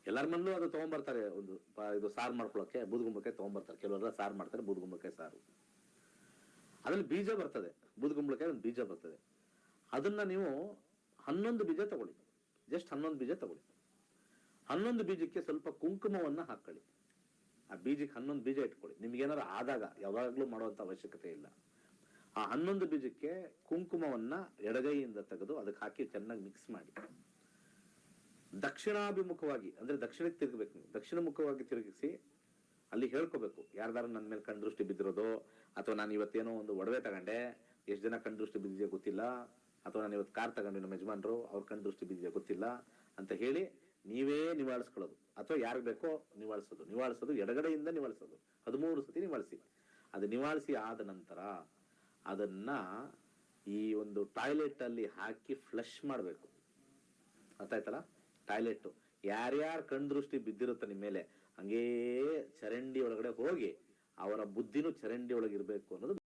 ಎಲ್ಲರ ಮನೇಲೂ ಅದು ತೊಗೊಂಬರ್ತಾರೆ. ಒಂದು ಇದು ಸಾರು ಮಾಡ್ಕೊಳಕ್ಕೆ ಬೂದುಗುಂಬಳಕಾಯಿ ತೊಗೊಂಬರ್ತಾರೆ. ಕೆಲವರೆಲ್ಲ ಸಾರು ಮಾಡ್ತಾರೆ, ಬೂದುಗುಂಬಳಕಾಯಿ ಸಾರು. ಅದ್ರಲ್ಲಿ ಬೀಜ ಬರ್ತದೆ, ಬೂದುಗುಂಬಳಕಾಯಿ ಒಂದು ಬೀಜ ಬರ್ತದೆ. ಅದನ್ನ ನೀವು 11 ಬೀಜ ತಗೊಳ್ಳಿ, ಜಸ್ಟ್ 11 ಬೀಜ ತಗೊಳ್ಳಿ. 11 ಬೀಜಕ್ಕೆ ಸ್ವಲ್ಪ ಕುಂಕುಮವನ್ನ ಹಾಕೊಳ್ಳಿ. ಆ ಬೀಜಕ್ಕೆ 11 ಬೀಜ ಇಟ್ಕೊಳ್ಳಿ. ನಿಮ್ಗೇನಾದ್ರು ಆದಾಗ, ಯಾವಾಗ್ಲೂ ಮಾಡುವಂತ ಅವಶ್ಯಕತೆ ಇಲ್ಲ. ಆ 11 ಬೀಜಕ್ಕೆ ಕುಂಕುಮವನ್ನ ಎಡಗೈಯಿಂದ ತೆಗೆದು ಅದಕ್ಕೆ ಹಾಕಿ ಚೆನ್ನಾಗಿ ಮಿಕ್ಸ್ ಮಾಡಿ, ದಕ್ಷಿಣಾಭಿಮುಖವಾಗಿ ಅಂದ್ರೆ ದಕ್ಷಿಣಕ್ಕೆ ತಿರುಗಬೇಕು. ನೀವು ದಕ್ಷಿಣ ಮುಖವಾಗಿ ತಿರುಗಿಸಿ ಅಲ್ಲಿ ಹೇಳ್ಕೋಬೇಕು, ಯಾರ್ದಾರ ನನ್ನ ಮೇಲೆ ಕಣ್ದೃಷ್ಟಿ ಬಿದ್ದಿರೋದು, ಅಥವಾ ನಾನು ಇವತ್ತೇನೋ ಒಂದು ಒಡವೆ ತಗೊಂಡೆ, ಎಷ್ಟು ಜನ ಕಣ್ದೃಷ್ಟಿ ಬಿದ್ದಿದೆಯೋ ಗೊತ್ತಿಲ್ಲ, ಅಥವಾ ನಾನು ಇವತ್ತು ಕಾರ್ ತಗೊಂಡು ನಮ್ಮ ಯಜಮಾನ್ರು ಅವ್ರ ಕಣ್ದೃಷ್ಟಿ ಬಿದ್ದಿದೆಯೋ ಗೊತ್ತಿಲ್ಲ ಅಂತ ಹೇಳಿ ನೀವೇ ನಿವಾಳಿಸ್ಕೊಳ್ಳೋದು. ಅಥವಾ ಯಾರಿಗೆ ಬೇಕೋ ನಿವಾಳಿಸೋದು ಎಡಗಡೆಯಿಂದ ನಿವಾಳಿಸೋದು. 13 ಸತಿ ನಿವಾಳಿಸಿ. ಅದು ನಿವಾಳಿಸಿ ಆದ ನಂತರ ಅದನ್ನ ಈ ಒಂದು ಟಾಯ್ಲೆಟ್ ಅಲ್ಲಿ ಹಾಕಿ ಫ್ಲಶ್ ಮಾಡಬೇಕು. ಅರ್ಥಾಯ್ತಲ್ಲ? ಟಾಯ್ಲೆಟ್ ಯಾರ್ಯಾರ ಕಣ್ದೃಷ್ಟಿ ಬಿದ್ದಿರುತ್ತೆ ನಿಮ್ಮ ಮೇಲೆ, ಹಂಗೇ ಚರಂಡಿ ಒಳಗಡೆ ಹೋಗಿ ಅವರ ಬುದ್ಧಿನೂ ಚರಂಡಿ ಒಳಗಿರ್ಬೇಕು ಅನ್ನೋದು